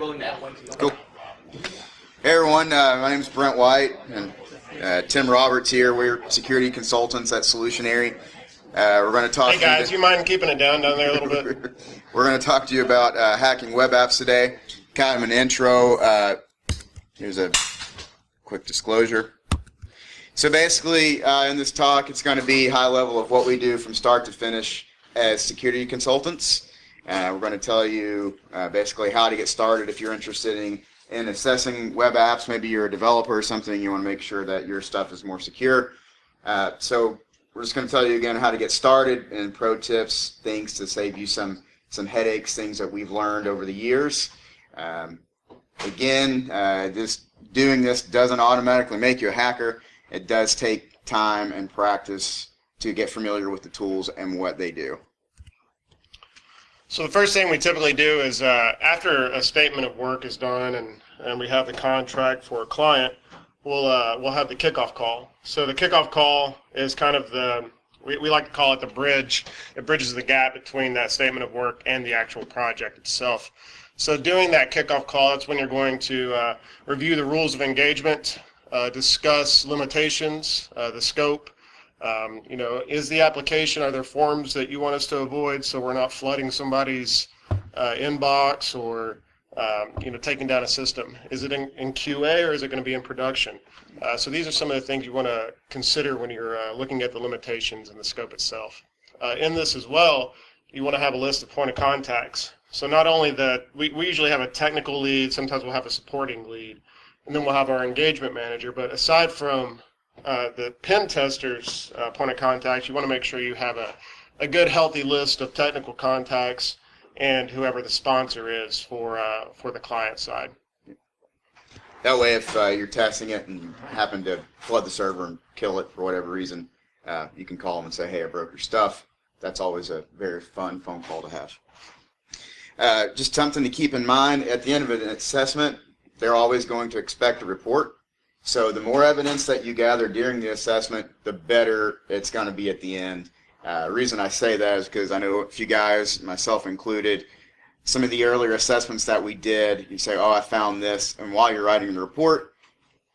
Cool. Hey everyone, my name is Brent White, and Tim Roberts here. We're security consultants at Solutionary. We're going to talk. Hey guys, you mind keeping it down there a little bit? We're going to talk to you about hacking web apps today. Kind of an intro. Here's a quick disclosure. So basically, in this talk, it's going to be high level of what we do from start to finish as security consultants. We're going to tell you basically how to get started if you're interested in assessing web apps. Maybe you're a developer or something, you want to make sure that your stuff is more secure. So we're just going to tell you again how to get started and pro tips, things to save you some headaches, things that we've learned over the years. Doing this doesn't automatically make you a hacker. It does take time and practice to get familiar with the tools and what they do. So the first thing we typically do is after a statement of work is done and we have the contract for a client, we'll have the kickoff call. So the kickoff call is kind of we like to call it the bridge. It bridges the gap between that statement of work and the actual project itself. So doing that kickoff call, that's when you're going to review the rules of engagement, discuss limitations, the scope. Is the application, are there forms that you want us to avoid so we're not flooding somebody's inbox or taking down a system? Is it in QA or is it going to be in production? So these are some of the things you want to consider when you're looking at the limitations and the scope itself. In this as well, you want to have a list of point of contacts. So not only that, we usually have a technical lead, sometimes we'll have a supporting lead, and then we'll have our engagement manager. But aside from the pen tester's point of contact, you want to make sure you have a good, healthy list of technical contacts and whoever the sponsor is for the client side. That way, if you're testing it and happen to flood the server and kill it for whatever reason, you can call them and say, hey, I broke your stuff. That's always a very fun phone call to have. Just something to keep in mind, at the end of an assessment, they're always going to expect a report. So the more evidence that you gather during the assessment, the better it's going to be at the end. The reason I say that is because I know a few guys, myself included, some of the earlier assessments that we did, you say, oh, I found this, and while you're writing the report,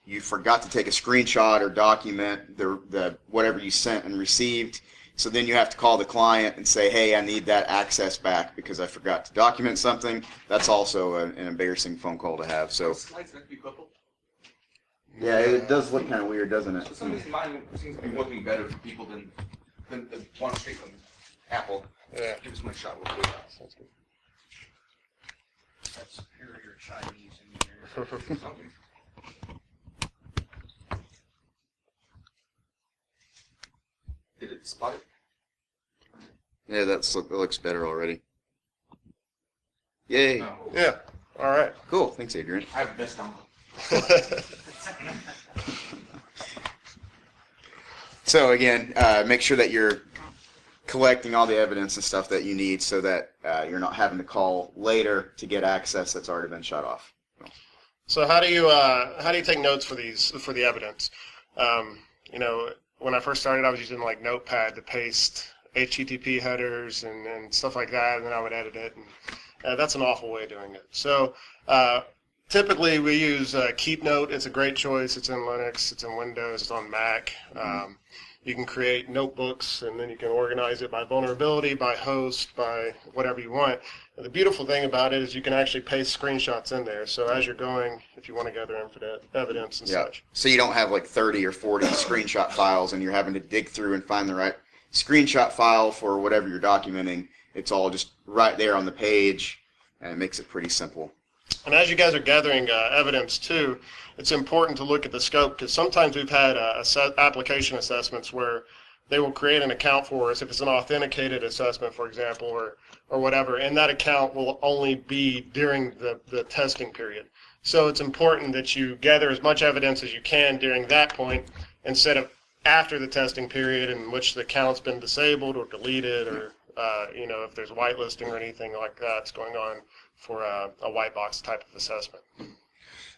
you forgot to take a screenshot or document the whatever you sent and received. So then you have to call the client and say, hey, I need that access back because I forgot to document something. That's also an embarrassing phone call to have. So. Yeah, it does look kind of weird, doesn't it? For some reason, mine seems to be working better for people than the one straight from Apple. Yeah. Give us one shot real quick. Sounds good. That's superior Chinese engineering. Something. Did it spot it? Yeah, that looks better already. Yay. No. Yeah. All right. Cool. Thanks, Adrian. I have the best number. So again, make sure that you're collecting all the evidence and stuff that you need so that you're not having to call later to get access that's already been shut off. So how do you take notes for the evidence? When I first started, I was using like Notepad to paste HTTP headers and stuff like that, and then I would edit it, and that's an awful way of doing it. So typically we use KeepNote. It's a great choice. It's in Linux, it's in Windows, it's on Mac. You can create notebooks, and then you can organize it by vulnerability, by host, by whatever you want. And the beautiful thing about it is you can actually paste screenshots in there. So as you're going, if you want to gather evidence and such. So you don't have like 30 or 40 screenshot files and you're having to dig through and find the right screenshot file for whatever you're documenting. It's all just right there on the page, and it makes it pretty simple. And as you guys are gathering evidence too, it's important to look at the scope, because sometimes we've had application assessments where they will create an account for us if it's an authenticated assessment, for example, or whatever, and that account will only be during the testing period. So it's important that you gather as much evidence as you can during that point instead of after the testing period in which the account's been disabled or deleted, or if there's whitelisting or anything like that's going on for a white box type of assessment.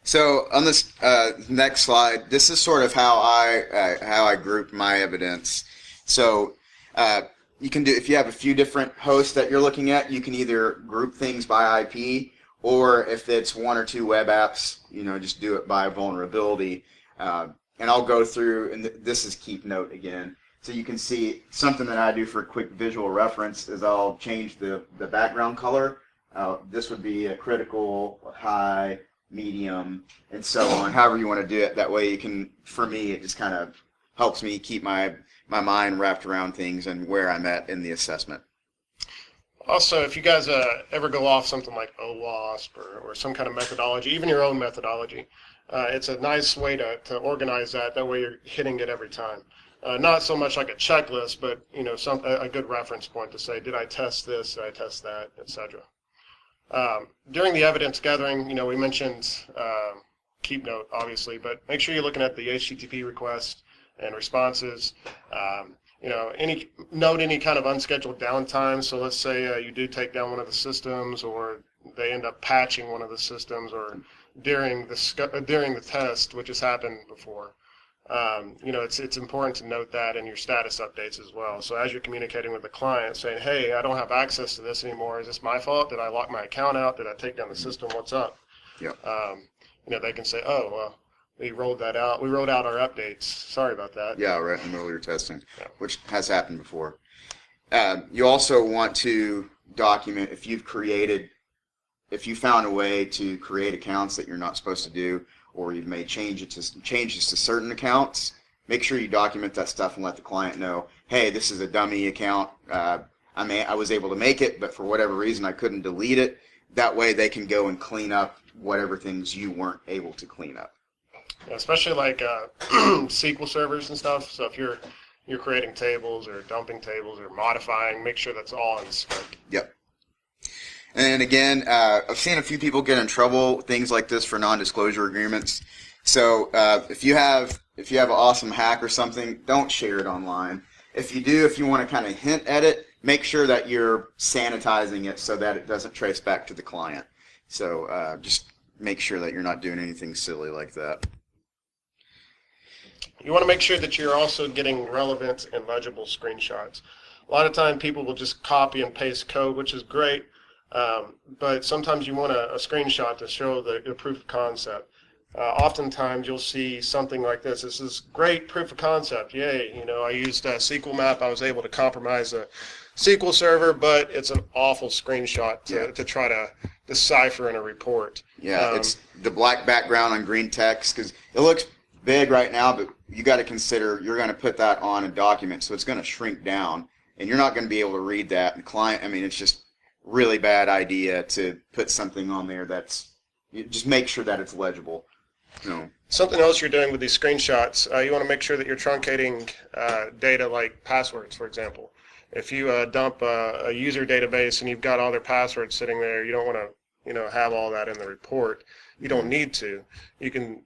So on this next slide, this is sort of how I group my evidence. So you can do, if you have a few different hosts that you're looking at, you can either group things by IP, or if it's one or two web apps, just do it by vulnerability. And I'll go through, and this is keep note again. So you can see something that I do for quick visual reference is I'll change the background color. This would be a critical, high, medium, and so on, however you want to do it. That way you can, for me, it just kind of helps me keep my mind wrapped around things and where I'm at in the assessment. Also, if you guys ever go off something like OWASP or some kind of methodology, even your own methodology, it's a nice way to organize that. That way you're hitting it every time. Not so much like a checklist, but a good reference point to say, did I test this, did I test that, etc. During the evidence gathering, we mentioned keep note, obviously, but make sure you're looking at the HTTP request and responses. Any kind of unscheduled downtime. So let's say you do take down one of the systems, or they end up patching one of the systems, or during the test, which has happened before. It's important to note that in your status updates as well. So as you're communicating with the client, saying, "Hey, I don't have access to this anymore. Is this my fault? Did I lock my account out? Did I take down the system? What's up?" Yeah. They can say, "Oh, well, we rolled that out. We wrote out our updates. Sorry about that." Yeah, right in the middle of your testing, Yeah. which has happened before. You also want to document if you found a way to create accounts that you're not supposed to do, or you've made changes to certain accounts. Make sure you document that stuff and let the client know, hey, this is a dummy account. I was able to make it, but for whatever reason I couldn't delete it. That way they can go and clean up whatever things you weren't able to clean up. Yeah, especially like SQL servers and stuff. So if you're creating tables or dumping tables or modifying, make sure that's all in the scope. Yep. And again, I've seen a few people get in trouble, things like this, for non-disclosure agreements. So if you have an awesome hack or something, don't share it online. If you want to kind of hint at it, make sure that you're sanitizing it so that it doesn't trace back to the client. So just make sure that you're not doing anything silly like that. You want to make sure that you're also getting relevant and legible screenshots. A lot of time people will just copy and paste code, which is great. But sometimes you want a screenshot to show the proof of concept. Oftentimes you'll see something like this. This is great proof of concept. Yay, I used a SQL map. I was able to compromise a SQL server, but it's an awful screenshot to try to decipher in a report. Yeah, it's the black background on green text, because it looks big right now, but you got to consider you're going to put that on a document, so it's going to shrink down, and you're not going to be able to read that. And it's just really bad idea to put something on there just make sure that it's legible. Something else you're doing with these screenshots, you want to make sure that you're truncating data like passwords, for example. If you dump a user database and you've got all their passwords sitting there, you don't want to have all that in the report. You don't need to. You can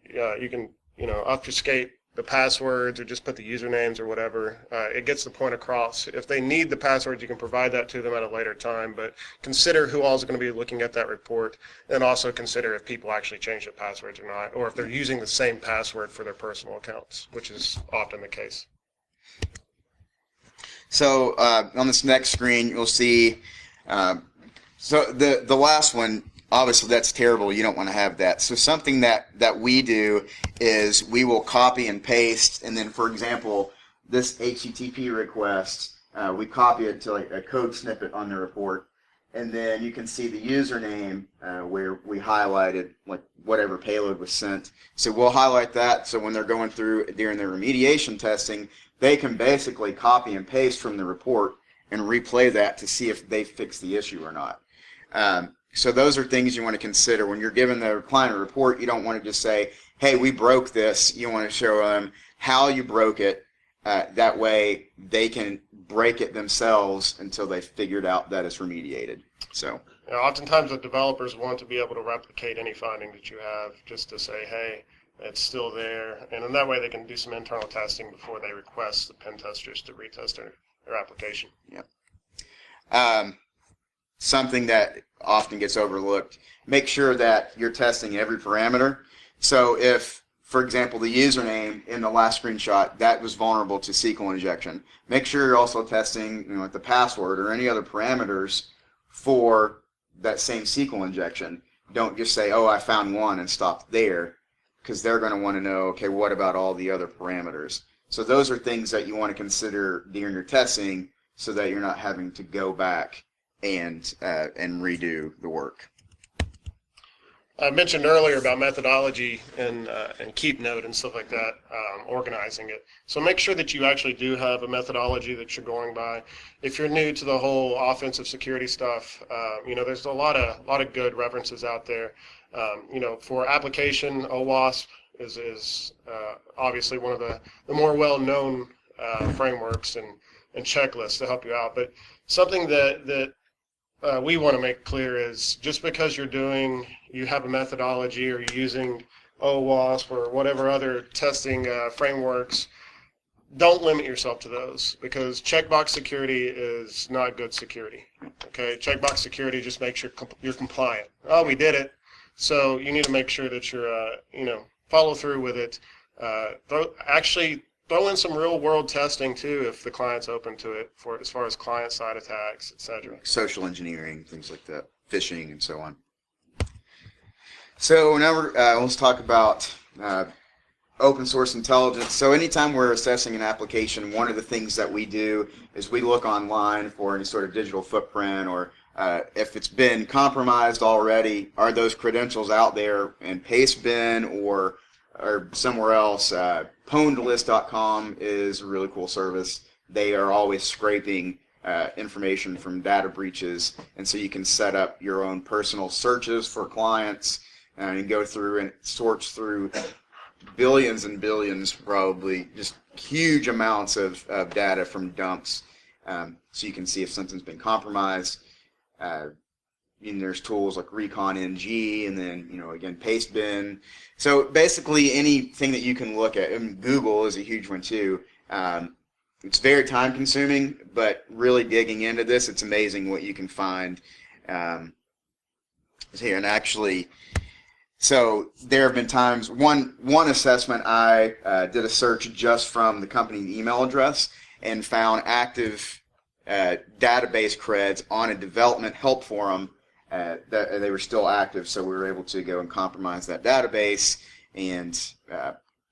obfuscate the passwords or just put the usernames or whatever. It gets the point across. If they need the passwords, you can provide that to them at a later time, but consider who all is going to be looking at that report, and also consider if people actually change the passwords or not, or if they're using the same password for their personal accounts, which is often the case. So on this next screen, you'll see, so the last one, obviously that's terrible. You don't want to have that. So something that we do is we will copy and paste, and then, for example, this HTTP request, we copy it to like a code snippet on the report, and then you can see the username where we highlighted like whatever payload was sent. So we'll highlight that, so when they're going through during their remediation testing, they can basically copy and paste from the report and replay that to see if they fix the issue or not. So those are things you want to consider when you're giving the client a report. You don't want to just say, hey, we broke this. You want to show them how you broke it. That way they can break it themselves until they figured out that it's remediated. So oftentimes the developers want to be able to replicate any finding that you have, just to say, hey, it's still there. And in that way they can do some internal testing before they request the pen testers to retest their application. Yeah. Something that often gets overlooked, make sure that you're testing every parameter. So if, for example, the username in the last screenshot, that was vulnerable to SQL injection, make sure you're also testing the password or any other parameters for that same SQL injection. don't just say, oh, I found one and stop there, because they're going to want to know, okay, what about all the other parameters? So those are things that you want to consider during your testing so that you're not having to go back and redo the work. I mentioned earlier about methodology and keep note and stuff like that, organizing it. So make sure that you actually do have a methodology that you're going by. If you're new to the whole offensive security stuff, there's a lot of good references out there. For application, OWASP is obviously one of the more well-known frameworks and checklists to help you out. But something that we want to make clear is just because you have a methodology or you're using OWASP or whatever other testing frameworks, don't limit yourself to those, because checkbox security is not good security. Okay, checkbox security just makes you're compliant. Oh, we did it. So you need to make sure that you're follow through with it. Throw in some real world testing too if the client's open to it, for as far as client side attacks, etc. Social engineering, things like that, phishing, and so on. So now let's talk about open source intelligence. So anytime we're assessing an application, one of the things that we do is we look online for any sort of digital footprint, or if it's been compromised already, are those credentials out there in Pastebin or somewhere else. Pwnedlist.com is a really cool service. They are always scraping information from data breaches, and so you can set up your own personal searches for clients and go through and it sorts through billions and billions, probably just huge amounts of data from dumps, so you can see if something's been compromised. There's tools like Recon NG, and then again Pastebin. So basically anything that you can look at, and Google is a huge one too. It's very time consuming, but really digging into this, it's amazing what you can find here. And actually, so there have been times, one assessment, I did a search just from the company email address and found active database creds on a development help forum that they were still active, so we were able to go and compromise that database, and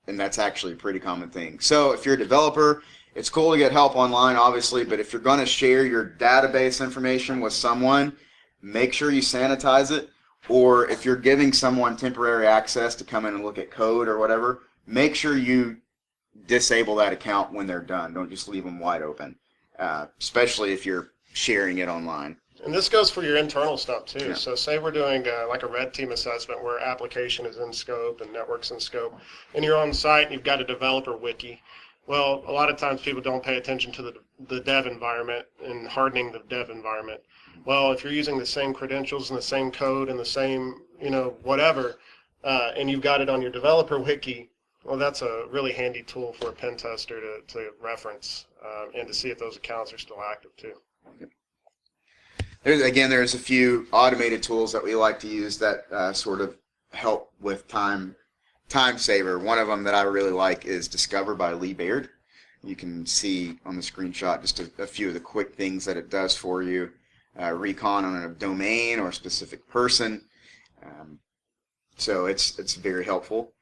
that's actually a pretty common thing. So if you're a developer, it's cool to get help online, obviously, but if you're going to share your database information with someone, make sure you sanitize it. Or if you're giving someone temporary access to come in and look at code or whatever, make sure you disable that account when they're done. Don't just leave them wide open, especially if you're sharing it online. And this goes for your internal stuff too. Yeah. So say we're doing like a red team assessment where application is in scope and network's in scope, and you're on site and you've got a developer wiki. Well, a lot of times people don't pay attention to the dev environment and hardening the dev environment. Well, if you're using the same credentials and the same code and the same, whatever, and you've got it on your developer wiki, well, that's a really handy tool for a pen tester to reference and to see if those accounts are still active too. There's a few automated tools that we like to use that sort of help with time saver. One of them that I really like is Discover by Lee Baird. You can see on the screenshot just a few of the quick things that it does for you. Recon on a domain or a specific person. So it's very helpful.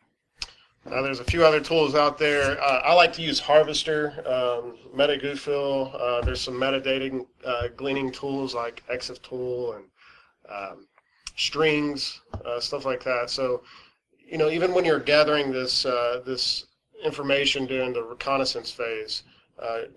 There's a few other tools out there. I like to use Harvester, MetaGoofil. There's some metadata gleaning tools like ExifTool and strings, stuff like that. So, even when you're gathering this information during the reconnaissance phase,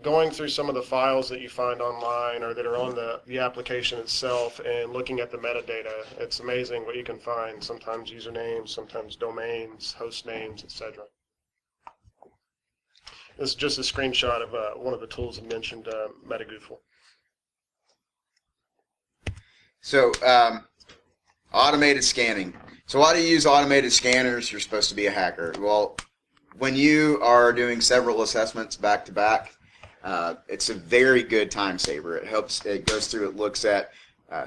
going through some of the files that you find online or that are on the application itself and looking at the metadata, it's amazing what you can find. Sometimes usernames, sometimes domains, host names, etc. This is just a screenshot of one of the tools I mentioned, MetaGoofil. So automated scanning. So why do you use automated scanners? You're supposed to be a hacker. Well, when you are doing several assessments back to back, it's a very good time saver. It goes through, it looks at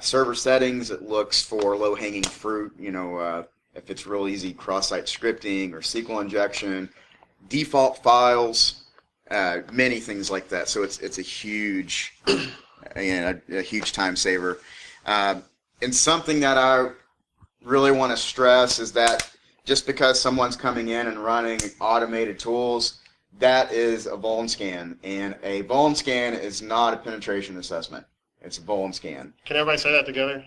server settings, it looks for low-hanging fruit, if it's real easy cross-site scripting or SQL injection, default files, many things like that. So it's a huge, a huge time saver. And something that I really want to stress is that just because someone's coming in and running automated tools, that is a vuln scan, and a vuln scan is not a penetration assessment. It's a vuln scan. Can everybody say that together?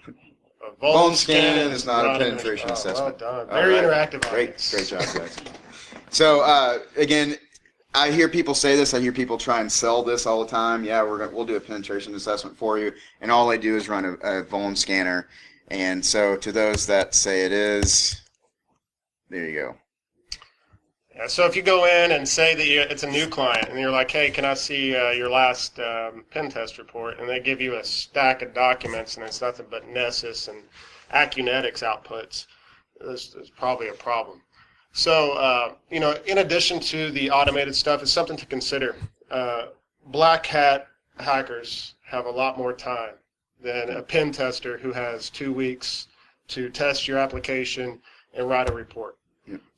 A Vuln scan is not a penetration assessment. Well done. Very interactive on Great, this. great job, guys. So again, I hear people say this. I hear people try and sell this all the time. Yeah, we'll do a penetration assessment for you, and all I do is run a vuln scanner. And so to those that say it is, there you go. Yeah, so if you go in and say that it's a new client, and you're like, hey, can I see your last pen test report? And they give you a stack of documents, and it's nothing but Nessus and Acunetics outputs, this is probably a problem. So, you know, in addition to the automated stuff, it's something to consider. Black hat hackers have a lot more time than a pen tester who has 2 weeks to test your application and write a report.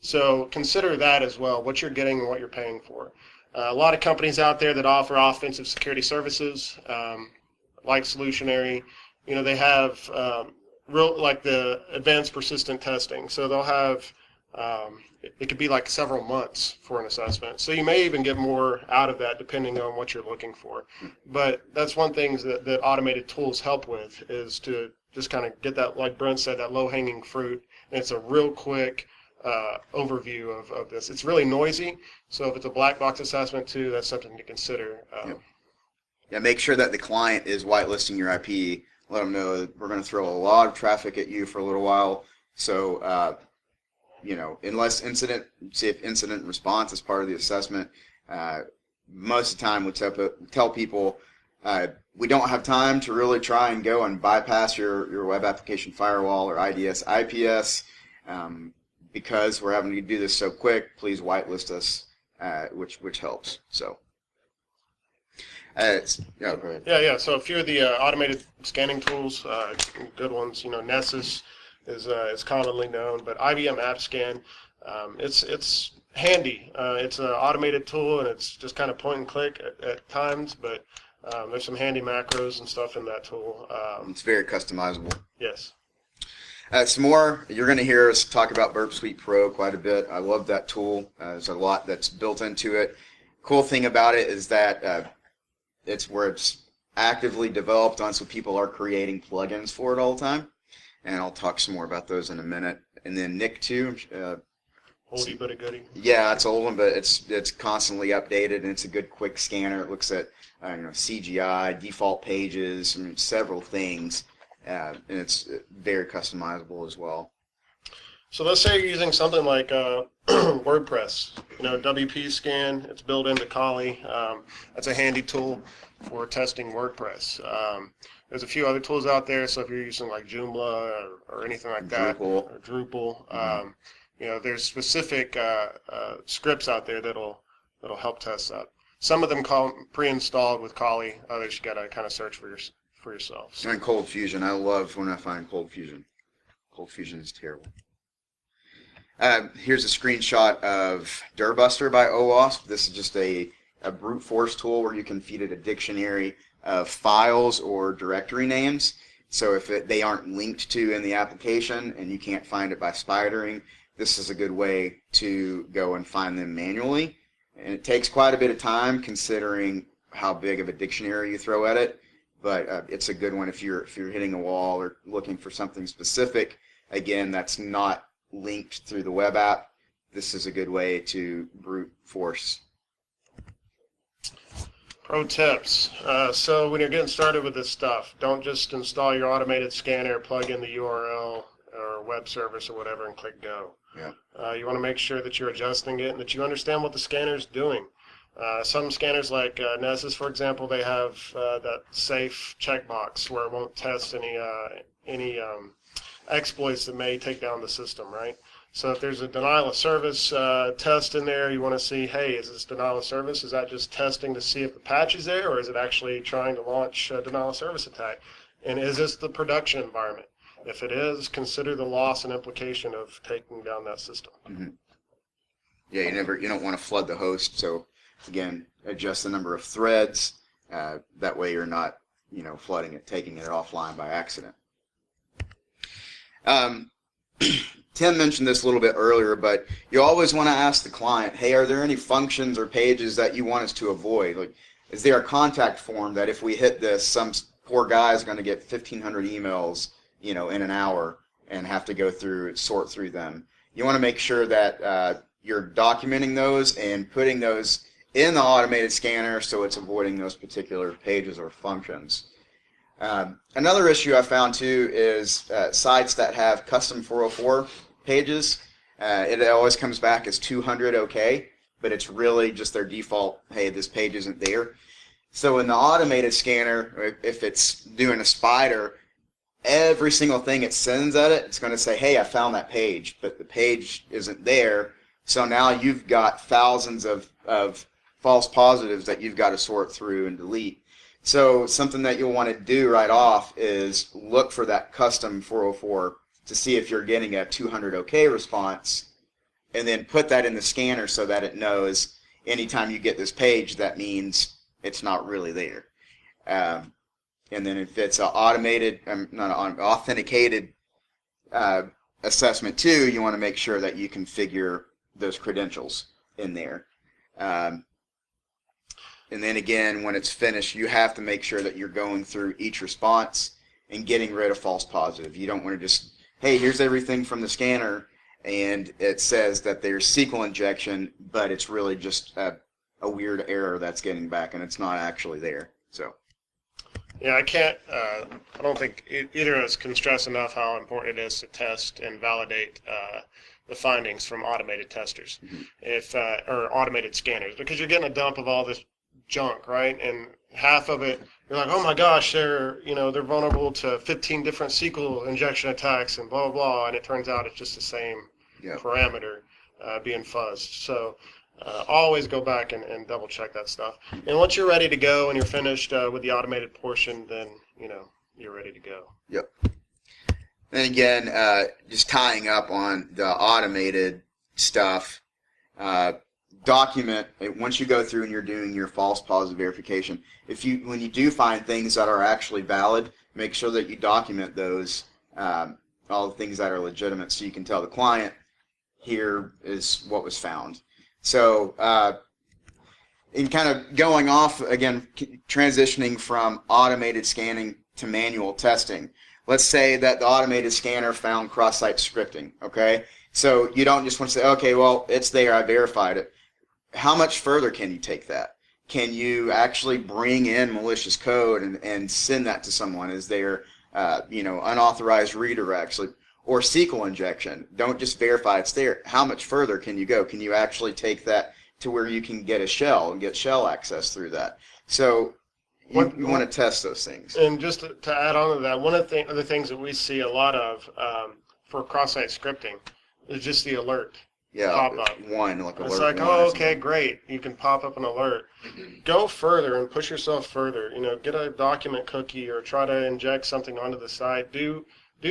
So consider that as well, what you're getting and what you're paying for. A lot of companies out there that offer offensive security services, like Solutionary, you know, they have like the advanced persistent testing. So they'll have, it could be like several months for an assessment. So you may even get more out of that depending on what you're looking for. But that's one thing that automated tools help with, is to just kind of get that, like Brent said, that low-hanging fruit. And it's a real quick overview of this. It's really noisy, so if it's a black box assessment too, that's something to consider. Yeah, make sure that the client is whitelisting your IP. Let them know that we're going to throw a lot of traffic at you for a little while. So, you know, unless see if incident response is part of the assessment. Most of the time we tell people we don't have time to really try and go and bypass your web application firewall or IDS, IPS. Because we're having to do this so quick, please whitelist us, which helps. So, go ahead. Yeah. So a few of the automated scanning tools, good ones. You know, Nessus is commonly known, but IBM AppScan, it's handy. It's an automated tool, and it's just kind of point and click at times, but there's some handy macros and stuff in that tool. It's very customizable. Yes. Some more, you're going to hear us talk about Burp Suite Pro quite a bit. I love that tool. There's a lot that's built into it. Cool thing about it is that it's where it's actively developed on, so people are creating plugins for it all the time. And I'll talk some more about those in a minute. And then Nick too. Oldie but a goodie. Yeah, it's an old one, but it's constantly updated, and it's a good quick scanner. It looks at CGI, default pages, several things. And it's very customizable as well. So let's say you're using something like WordPress, you know, WP Scan. It's built into Kali. That's a handy tool for testing WordPress. There's a few other tools out there. So if you're using like Joomla or anything like that, Drupal. or Drupal, you know, there's specific scripts out there that'll help test that. Some of them come pre-installed with Kali. Others you gotta kind of search for yourself. So. And Cold Fusion, I love when I find Cold Fusion. Cold Fusion is terrible. Here's a screenshot of Dirbuster by OWASP. This is just a brute force tool where you can feed it a dictionary of files or directory names. So if they aren't linked to in the application and you can't find it by spidering, this is a good way to go and find them manually. And it takes quite a bit of time considering how big of a dictionary you throw at it. But it's a good one if you're hitting a wall or looking for something specific. Again, that's not linked through the web app. This is a good way to brute force. Pro tips. So when you're getting started with this stuff, don't just install your automated scanner, plug in the URL or web service or whatever, and click go. Yeah. You want to make sure that you're adjusting it and that you understand what the scanner is doing. Some scanners like Nessus, for example, they have that safe checkbox where it won't test any exploits that may take down the system, right? So if there's a denial of service test in there, you want to see, hey, is this denial of service? Is that just testing to see if the patch is there, or is it actually trying to launch a denial of service attack? And is this the production environment? If it is, consider the loss and implication of taking down that system. Mm-hmm. Yeah, you don't want to flood the host, so again, adjust the number of threads. That way you're not, flooding it, taking it offline by accident. Tim mentioned this a little bit earlier, but you always want to ask the client, hey, are there any functions or pages that you want us to avoid? Like, is there a contact form that if we hit this, some poor guy is going to get 1,500 emails, in an hour and have to go through, sort through them? You want to make sure that you're documenting those and putting those in the automated scanner so it's avoiding those particular pages or functions. Another issue I found too is sites that have custom 404 pages. It always comes back as 200 OK, but it's really just their default, hey, this page isn't there. So in the automated scanner, if it's doing a spider, every single thing it sends at it, it's going to say, hey, I found that page, but the page isn't there. So now you've got thousands of false positives that you've got to sort through and delete. So something that you'll want to do right off is look for that custom 404 to see if you're getting a 200 OK response, and then put that in the scanner so that it knows anytime you get this page, that means it's not really there. And then if it's an automated, not an authenticated assessment too, you want to make sure that you configure those credentials in there. And then again, when it's finished, you have to make sure that you're going through each response and getting rid of false positive. You don't want to just, hey, here's everything from the scanner, and it says that there's SQL injection, but it's really just a weird error that's getting back, and it's not actually there. So. Yeah, I don't think either of us can stress enough how important it is to test and validate the findings from automated testers, or automated scanners, because you're getting a dump of all this junk, right? And half of it, you're like, oh my gosh, they're vulnerable to 15 different SQL injection attacks and blah, blah, blah, and it turns out it's just the same parameter being fuzzed. So always go back and double check that stuff. And once you're ready to go and you're finished with the automated portion, then, you're ready to go. Yep. And again, just tying up on the automated stuff, document, once you go through and you're doing your false positive verification, when you do find things that are actually valid, make sure that you document those, all the things that are legitimate, so you can tell the client, here is what was found. So in kind of going off, again, transitioning from automated scanning to manual testing, let's say that the automated scanner found cross-site scripting, okay? So you don't just want to say, okay, well, it's there, I verified it. How much further can you take that? Can you actually bring in malicious code and send that to someone? Is there, unauthorized redirects or SQL injection? Don't just verify it's there. How much further can you go? Can you actually take that to where you can get a shell and get shell access through that? So you want to test those things. And just to add on to that, one of the things that we see a lot of for cross-site scripting is just the alert. Yeah, pop up. It's like, oh, okay, great. You can pop up an alert. Go further and push yourself further. Get a document cookie or try to inject something onto the site. Do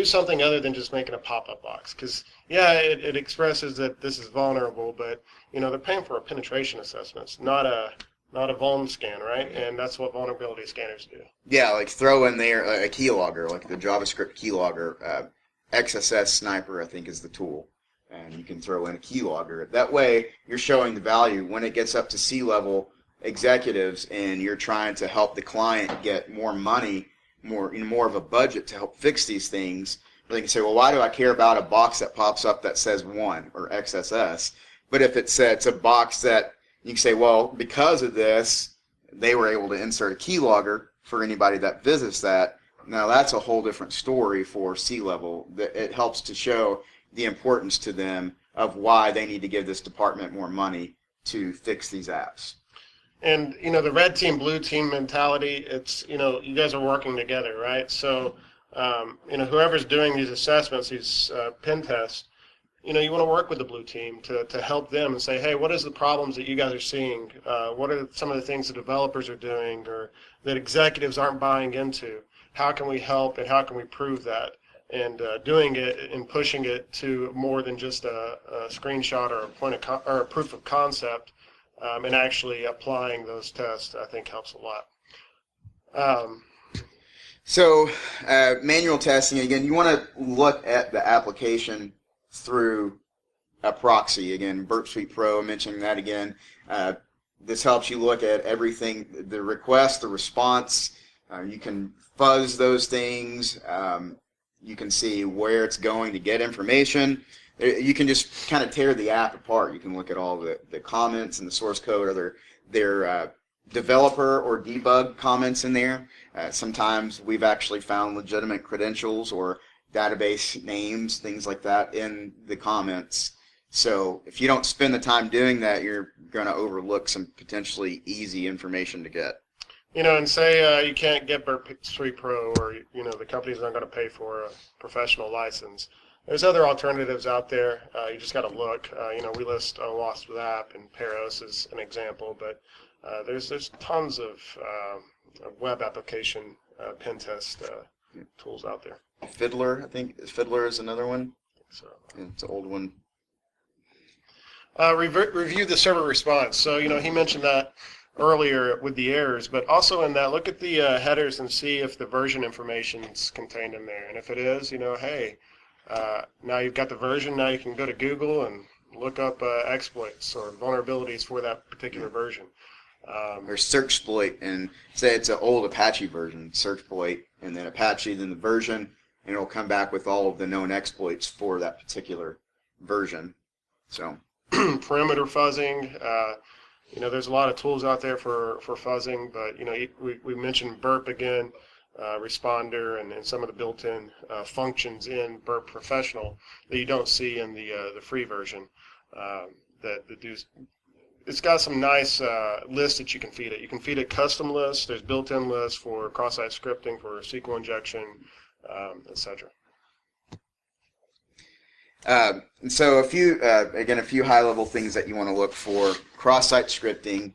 something other than just making a pop-up box. Because, it expresses that this is vulnerable, but, they're paying for a penetration assessment, not a vuln scan, right? And that's what vulnerability scanners do. Yeah, like throw in there a keylogger, like the JavaScript keylogger. XSS Sniper, I think, is the tool. And you can throw in a keylogger. That way, you're showing the value. When it gets up to C-level executives and you're trying to help the client get more money, more of a budget to help fix these things, they can say, well, why do I care about a box that pops up that says 1 or XSS? But if it's a box that you can say, well, because of this, they were able to insert a keylogger for anybody that visits that. Now, that's a whole different story for C-level. It helps to show the importance to them of why they need to give this department more money to fix these apps. And, the red team, blue team mentality, it's, you guys are working together, right? So, whoever's doing these assessments, these pen tests, you want to work with the blue team to help them and say, hey, what is the problems that you guys are seeing? What are some of the things the developers are doing or that executives aren't buying into? How can we help and how can we prove that? And doing it and pushing it to more than just a screenshot or a proof of concept, and actually applying those tests, I think helps a lot. So manual testing, again, you want to look at the application through a proxy. Again, Burp Suite Pro, mentioning that again. This helps you look at everything, the request, the response. You can fuzz those things. You can see where it's going to get information. You can just kind of tear the app apart. You can look at all the comments and the source code, or their developer or debug comments in there. Sometimes we've actually found legitimate credentials or database names, things like that, in the comments. So if you don't spend the time doing that, you're going to overlook some potentially easy information to get. And say you can't get Burp Suite Pro, or the company's not going to pay for a professional license. There's other alternatives out there. You just got to look. We list Wasp App and Peros as an example, but there's tons of web application pen test tools out there. Fiddler, I think. Fiddler is another one. So it's an old one. Review the server response. So, he mentioned that earlier with the errors, but also in that, look at the headers and see if the version information is contained in there. And if it is, hey, now you've got the version, now you can go to Google and look up exploits or vulnerabilities for that particular version. Or searchsploit, and say it's an old Apache version, searchsploit, and then Apache, then the version, and it'll come back with all of the known exploits for that particular version. So perimeter fuzzing, there's a lot of tools out there for fuzzing, but we mentioned Burp again, Responder, and some of the built-in functions in Burp Professional that you don't see in the free version. That do. It's got some nice lists that you can feed it. You can feed it custom lists. There's built-in lists for cross-site scripting, for SQL injection, etc. And so a few high-level things that you want to look for: cross-site scripting,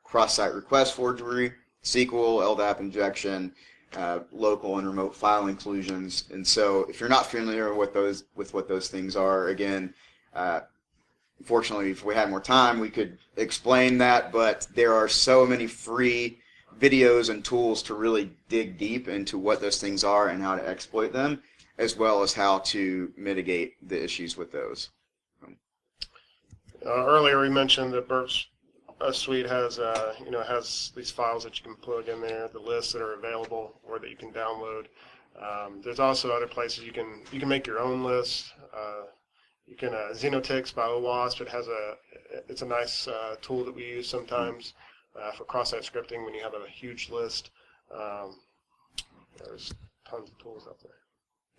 cross-site request forgery, SQL, LDAP injection, local and remote file inclusions. And so if you're not familiar with what those things are, again, unfortunately, if we had more time, we could explain that, but there are so many free videos and tools to really dig deep into what those things are and how to exploit them, as well as how to mitigate the issues with those. Earlier we mentioned that Burp Suite has has these files that you can plug in there, the lists that are available or that you can download. There's also other places you can make your own list. You can Xenotix by OWASP. It's a nice tool that we use sometimes for cross-site scripting when you have a huge list. There's tons of tools out there.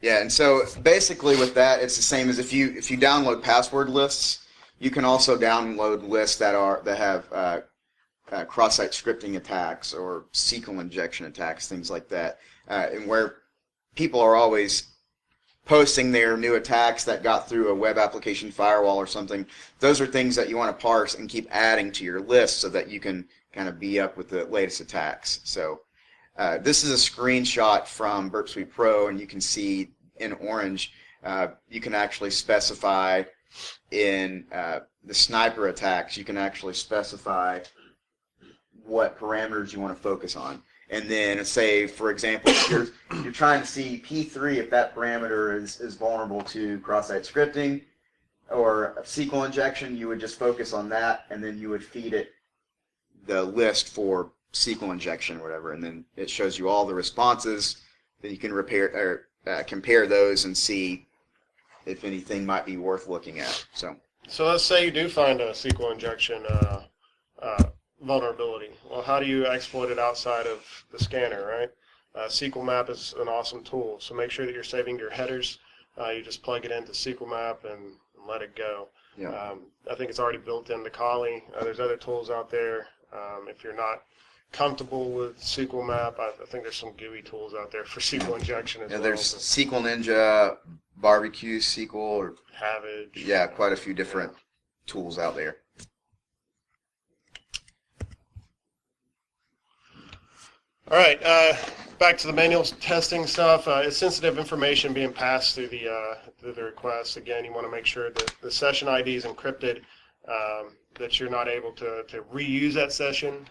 Yeah, and so basically with that, it's the same as if you download password lists, you can also download lists that have cross-site scripting attacks or SQL injection attacks, things like that, and where people are always posting their new attacks that got through a web application firewall or something. Those are things that you want to parse and keep adding to your list so that you can kind of be up with the latest attacks. So this is a screenshot from Burp Suite Pro, and you can see in orange, you can actually specify in the sniper attacks, you can actually specify what parameters you want to focus on. And then say, for example, if you're trying to see P3, if that parameter is vulnerable to cross-site scripting or SQL injection, you would just focus on that, and then you would feed it the list for SQL injection or whatever, and then it shows you all the responses. Then you can compare those and see if anything might be worth looking at. So let's say you do find a SQL injection vulnerability. Well, how do you exploit it outside of the scanner, right? SQL Map is an awesome tool, so make sure that you're saving your headers. You just plug it into SQL Map and let it go. yeah. I think it's already built into Kali. There's other tools out there. If you're not comfortable with SQL Map, I think there's some GUI tools out there for SQL injection as well. There's SQL Ninja, Barbecue SQL, or Havage. Yeah, quite a few different tools out there. All right, back to the manual testing stuff. It's sensitive information being passed through the request. Again, you want to make sure that the session ID is encrypted, that you're not able to reuse that session.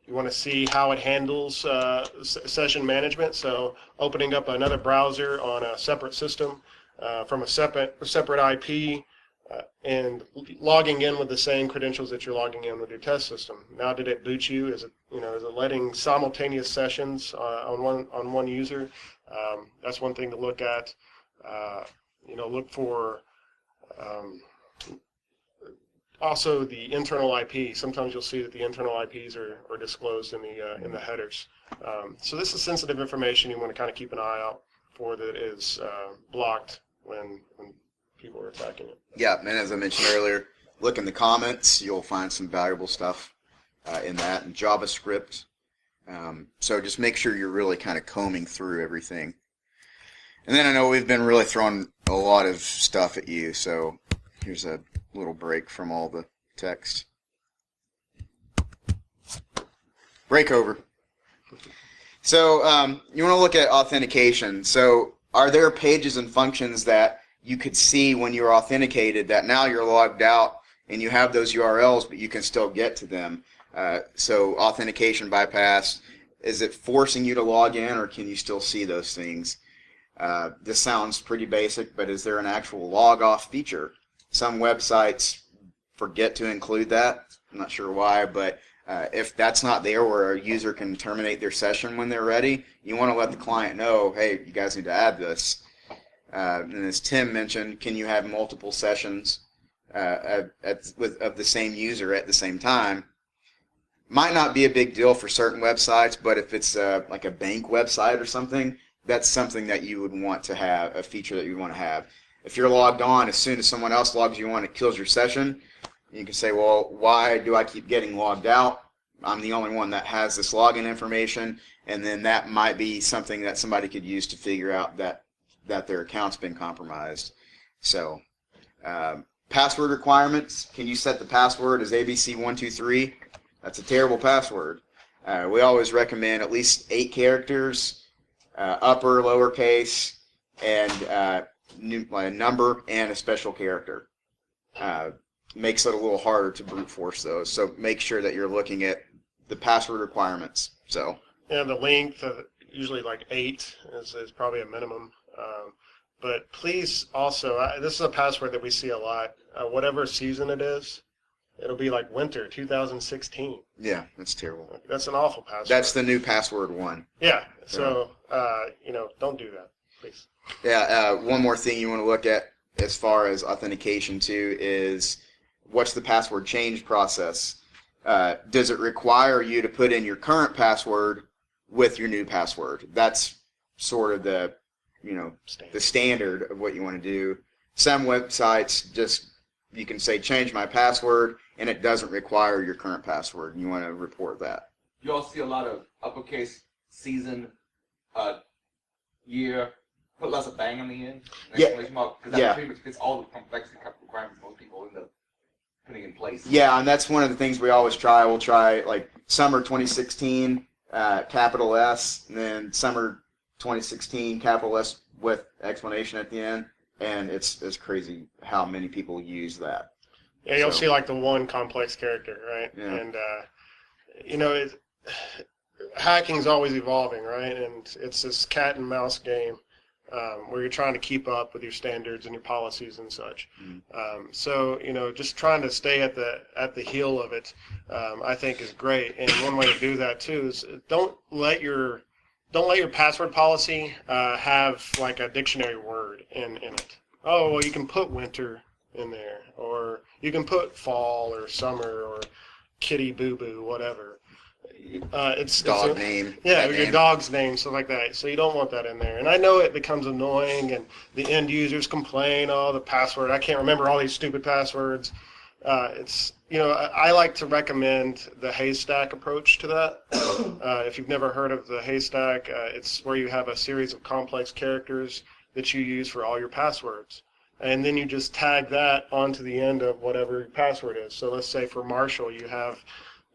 You want to see how it handles session management. So opening up another browser on a separate system, from a separate IP and logging in with the same credentials that you're logging in with your test system. Now, did it boot you? Is it letting simultaneous sessions on one user? That's one thing to look at. Look for also the internal IP. Sometimes you'll see that the internal IPs are disclosed in the headers. So this is sensitive information you want to kind of keep an eye out for that is blocked when people are attacking it. Yeah, and as I mentioned earlier, look in the comments. You'll find some valuable stuff in that, and JavaScript. So just make sure you're really kind of combing through everything. And then I know we've been really throwing a lot of stuff at you, so here's a little break from all the text. Break over. So you want to look at authentication. So are there pages and functions that you could see when you're authenticated that now you're logged out and you have those URLs, but you can still get to them? So authentication bypass, is it forcing you to log in, or can you still see those things? This sounds pretty basic, but is there an actual log off feature? Some websites forget to include that. I'm not sure why, but if that's not there where a user can terminate their session when they're ready, you want to let the client know, hey, you guys need to add this. And as Tim mentioned, can you have multiple sessions of the same user at the same time? Might not be a big deal for certain websites, but if it's like a bank website or something, that's something that you would want to have, a feature that you would want to have. If you're logged on, as soon as someone else logs you on, it kills your session. You can say, well, why do I keep getting logged out? I'm the only one that has this login information, and then that might be something that somebody could use to figure out that their account's been compromised. So, password requirements. Can you set the password as ABC123? That's a terrible password. We always recommend at least 8 characters, upper, lowercase, and a number and a special character. Makes it a little harder to brute force those. So make sure that you're looking at the password requirements. So yeah, the length usually like 8 is probably a minimum. But please also, this is a password that we see a lot. Whatever season it is, it'll be like winter 2016. Yeah, that's terrible. That's an awful password. That's the new password one. Yeah. So don't do that, please. Yeah. One more thing you want to look at as far as authentication too is what's the password change process? Does it require you to put in your current password with your new password? That's sort of the standard of what you want to do. Some websites just, you can say change my password and it doesn't require your current password, and you want to report that. You all see a lot of uppercase season, year, put lots of bang on the end. Exclamation mark, because that pretty much fits all the complexity requirements most people end up putting in place. Yeah, and that's one of the things we always try. We'll try like summer 2016, capital S, and then summer 2016, capital S with explanation at the end, and it's crazy how many people use that. Yeah, you'll see like the one complex character, right? Yeah. And hacking's always evolving, right? And it's this cat and mouse game where you're trying to keep up with your standards and your policies and such. So just trying to stay at the heel of it, I think is great. And one way to do that too is don't let your password policy have like a dictionary word in it. Oh, well, you can put winter in there, or you can put fall or summer or kitty boo boo, whatever. It's dog name. Yeah, your dog's name, stuff like that. So you don't want that in there. And I know it becomes annoying, and the end users complain, oh, the password, I can't remember all these stupid passwords. I like to recommend the haystack approach to that. If you've never heard of the haystack, it's where you have a series of complex characters that you use for all your passwords. And then you just tag that onto the end of whatever your password is. So let's say for Marshall, you have,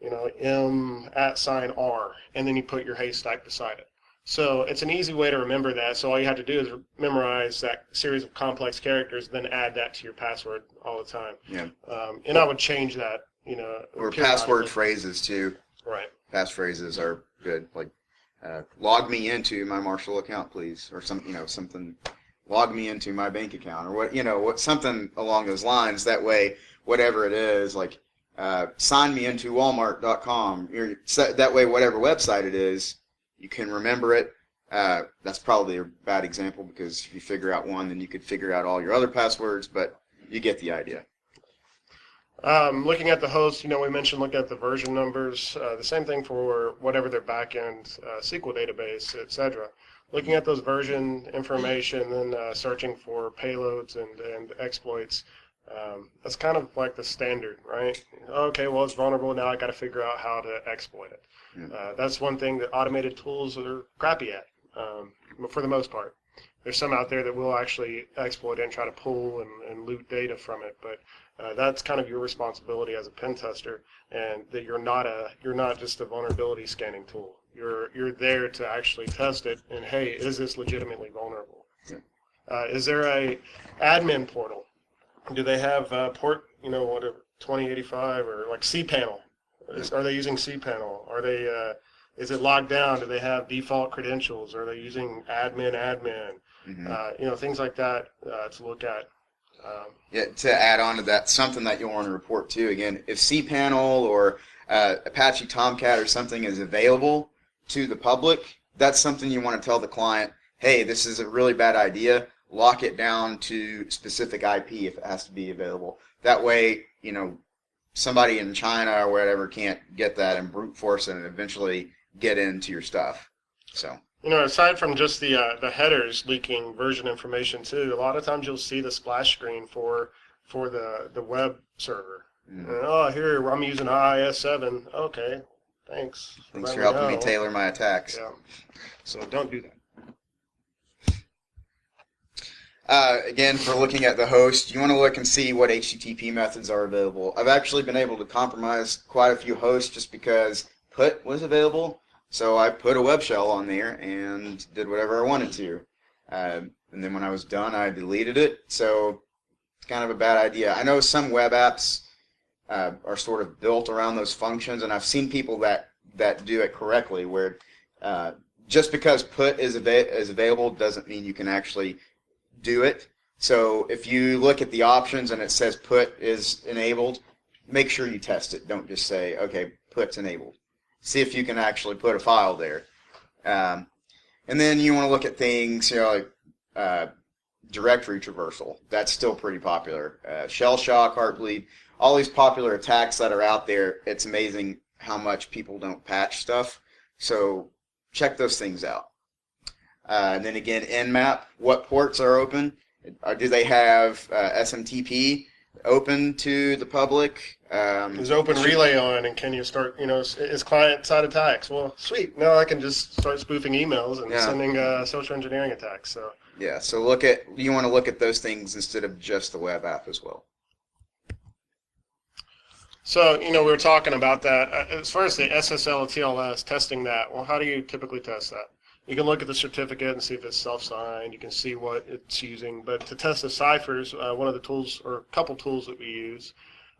M@R, and then you put your haystack beside it. So it's an easy way to remember that. So all you have to do is memorize that series of complex characters, then add that to your password all the time. Yeah. And I would change that, Or password phrases too. Right. Passphrases are good. Like, log me into my Marshall account, please, or something log me into my bank account, or what something along those lines. That way, whatever it is, like sign me into Walmart.com. That way, whatever website it is, you can remember it. That's probably a bad example, because if you figure out one, then you could figure out all your other passwords, but you get the idea. Looking at the host, we mentioned looking at the version numbers. The same thing for whatever their backend SQL database, etc. Looking at those version information, then searching for payloads and exploits. That's kind of like the standard, right? Okay, well, it's vulnerable. Now I got to figure out how to exploit it. Yeah. That's one thing that automated tools are crappy at, for the most part. There's some out there that will actually exploit it and try to pull and loot data from it, but that's kind of your responsibility as a pen tester, and that you're not just a vulnerability scanning tool. You're there to actually test it, and hey, is this legitimately vulnerable? Yeah. Is there a admin portal? Do they have port, whatever, 2085 or like cPanel? Are they using cPanel? Are they? Is it locked down? Do they have default credentials? Are they using admin? Mm-hmm. Things like that to look at. Yeah, to add on to that, something that you'll want to report to, again, if cPanel or Apache Tomcat or something is available to the public, that's something you want to tell the client, hey, this is a really bad idea. Lock it down to specific IP if it has to be available. That way, somebody in China or whatever can't get that and brute force it and eventually get into your stuff. So. Aside from just the headers leaking version information too, a lot of times you'll see the splash screen for the web server. Mm. And, here I'm using IIS7. Okay, thanks. Thanks for helping me tailor my attacks. Yeah. So don't do that. Again, for looking at the host, you want to look and see what HTTP methods are available. I've actually been able to compromise quite a few hosts just because put was available. So I put a web shell on there and did whatever I wanted to. And then when I was done, I deleted it. So it's kind of a bad idea. I know some web apps are sort of built around those functions, and I've seen people that do it correctly, where just because put is available doesn't mean you can actually do it. So if you look at the options and it says put is enabled, make sure you test it. Don't just say, okay, put's enabled. See if you can actually put a file there. And then you want to look at things, like directory traversal. That's still pretty popular. Shell shock, heartbleed, all these popular attacks that are out there. It's amazing how much people don't patch stuff. So check those things out. And then again, Nmap, what ports are open? Do they have SMTP open to the public? Is Open Relay on, and can you start, is client-side attacks? Well, sweet. Now I can just start spoofing emails and sending social engineering attacks. So yeah, so you want to look at those things instead of just the web app as well. So, we were talking about that. As far as the SSL TLS, testing that, well, how do you typically test that? You can look at the certificate and see if it's self-signed. You can see what it's using. But to test the ciphers, one of the tools, or a couple tools that we use,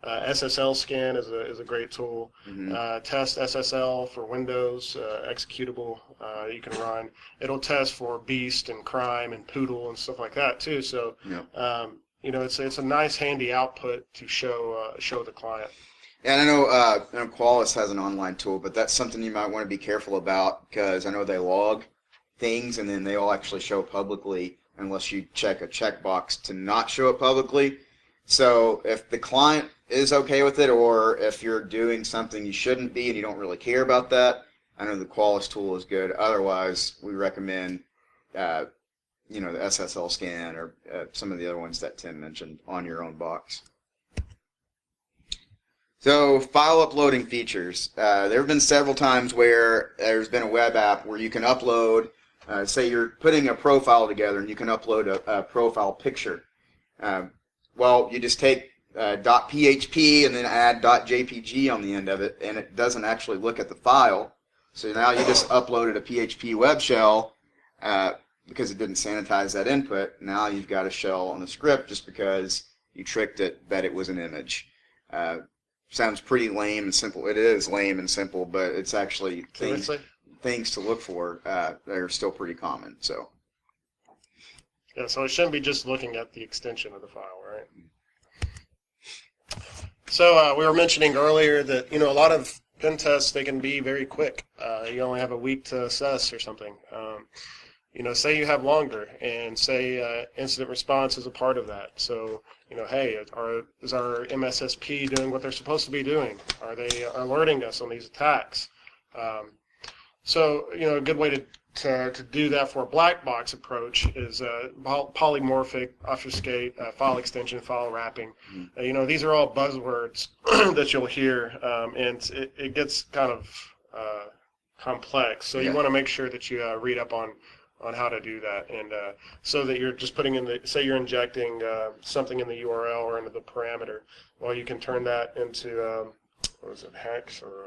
SSL scan is a great tool. Mm-hmm. Test SSL for Windows, executable you can run. It'll test for Beast and Crime and Poodle and stuff like that too. So, it's a nice handy output to show the client. And I know Qualys has an online tool, but that's something you might want to be careful about, because I know they log things and then they'll actually show publicly unless you check a checkbox to not show it publicly. So if the client is okay with it, or if you're doing something you shouldn't be and you don't really care about that, I know the Qualys tool is good. Otherwise, we recommend the SSL scan or some of the other ones that Tim mentioned on your own box. So file uploading features. There have been several times where there's been a web app where you can upload, say you're putting a profile together and you can upload a profile picture. Well, you just take .php and then add .jpg on the end of it, and it doesn't actually look at the file. So now you just uploaded a PHP web shell because it didn't sanitize that input. Now you've got a shell on the script just because you tricked it that it was an image. Sounds pretty lame and simple. It is lame and simple, but it's actually things to look for that are still pretty common. So, Yeah, so it shouldn't be just looking at the extension of the file, right? So we were mentioning earlier that, a lot of pen tests, they can be very quick. You only have a week to assess or something. Say you have longer, and say incident response is a part of that. So, hey, is our MSSP doing what they're supposed to be doing? Are they alerting us on these attacks? So, a good way to do that for a black box approach is polymorphic, obfuscate, file extension, file wrapping. These are all buzzwords that you'll hear, and it gets kind of complex. So you want to make sure that you read up on how to do that, and so that you're just putting in say you're injecting something in the URL or into the parameter. Well, you can turn that into what is it, hex or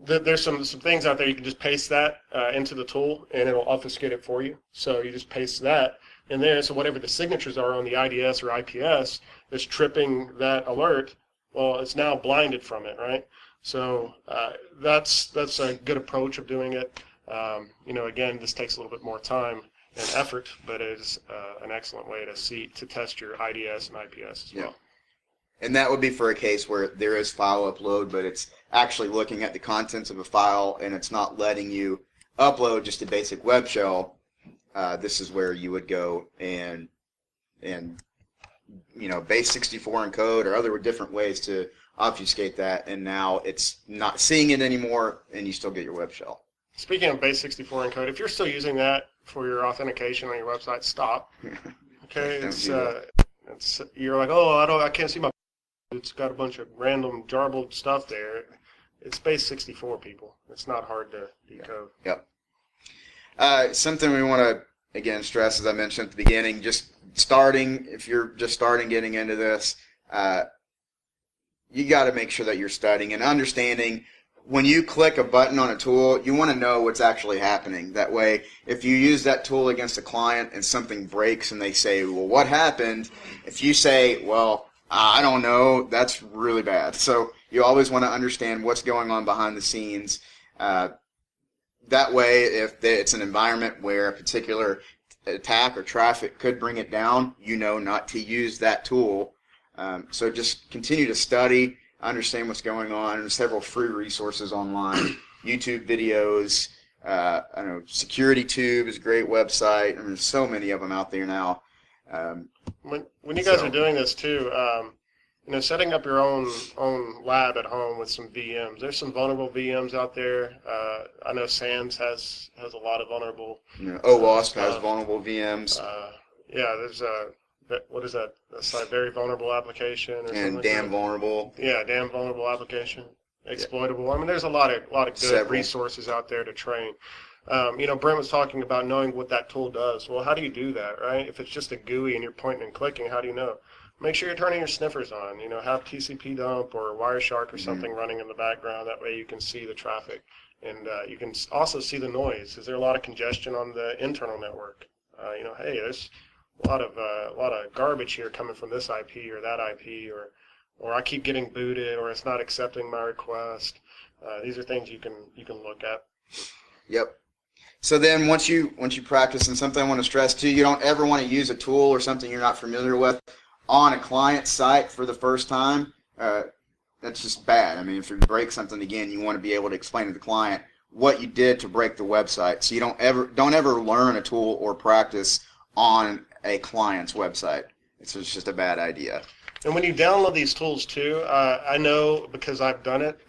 there's some things out there you can just paste that into the tool and it'll obfuscate it for you. So you just paste that in there. So whatever the signatures are on the IDS or IPS that's tripping that alert, well, it's now blinded from it, right? So that's a good approach of doing it. Again, this takes a little bit more time and effort, but it is an excellent way to test your IDS and IPS as well. And that would be for a case where there is file upload, but it's actually looking at the contents of a file and it's not letting you upload just a basic web shell. This is where you would go and base 64 encode or other different ways to obfuscate that, and now it's not seeing it anymore and you still get your web shell. Speaking of base 64 encode, if you're still using that for your authentication on your website, stop. Okay, you're like, oh, I can't see my. It's got a bunch of random jarbled stuff there. It's base 64, people. It's not hard to decode. Yep. Something we want to again stress, as I mentioned at the beginning, just starting. If you're just starting getting into this, you got to make sure that you're studying and understanding. When you click a button on a tool, you want to know what's actually happening. That way, if you use that tool against a client and something breaks and they say, well, what happened? If you say, well, I don't know, that's really bad. So you always want to understand what's going on behind the scenes. That way, if it's an environment where a particular attack or traffic could bring it down, you know not to use that tool. So just continue to study, understand what's going on. There's several free resources online, YouTube videos. I know SecurityTube is a great website. I mean, there's so many of them out there now. When you guys are doing this too, setting up your own lab at home with some VMs. There's some vulnerable VMs out there. I know SANS has a lot of vulnerable. OWASP has vulnerable VMs. There's what is that? That's a very vulnerable application. Or and something damn like vulnerable. Yeah, damn vulnerable application. Exploitable. I mean, there's a lot of good resources out there to train. Brent was talking about knowing what that tool does. Well, how do you do that, right? If it's just a GUI and you're pointing and clicking, how do you know? Make sure you're turning your sniffers on. Have TCP dump or Wireshark or something running in the background. That way you can see the traffic, and you can also see the noise. Is there a lot of congestion on the internal network? Hey, there's a lot of garbage here coming from this IP or that IP, or I keep getting booted, or it's not accepting my request. These are things you can look at. Yep. So then once you practice, and something I want to stress too, you don't ever want to use a tool or something you're not familiar with on a client site for the first time. That's just bad. I mean, if you break something again, you want to be able to explain to the client what you did to break the website. So you don't ever learn a tool or practice on a client's website. It's just a bad idea. And when you download these tools too, I know because I've done it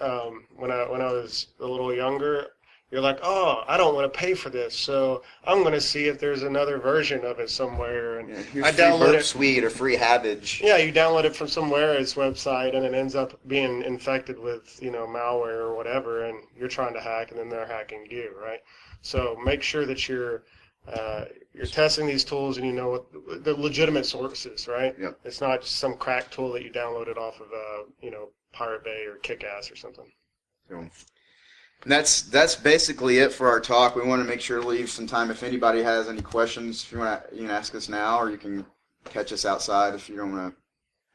when I was a little younger. You're like, oh, I don't want to pay for this, so I'm going to see if there's another version of it somewhere. And I download it. Suite or free Havage. Yeah, you download it from somewhere's website, and it ends up being infected with malware or whatever, and you're trying to hack, and then they're hacking you, right? So make sure that you're testing these tools and you know what the legitimate sources, right? Yep. It's not just some crack tool that you downloaded off of Pirate Bay or Kickass or something. So. And that's basically it for our talk. We want to make sure to leave some time if anybody has any questions. If you want to, you can ask us now, or you can catch us outside if you don't want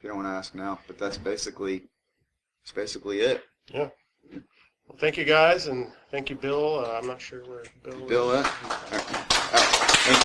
to ask now. But that's basically it. Yeah. Well, thank you guys, and thank you, Bill. I'm not sure where Bill is. Bill,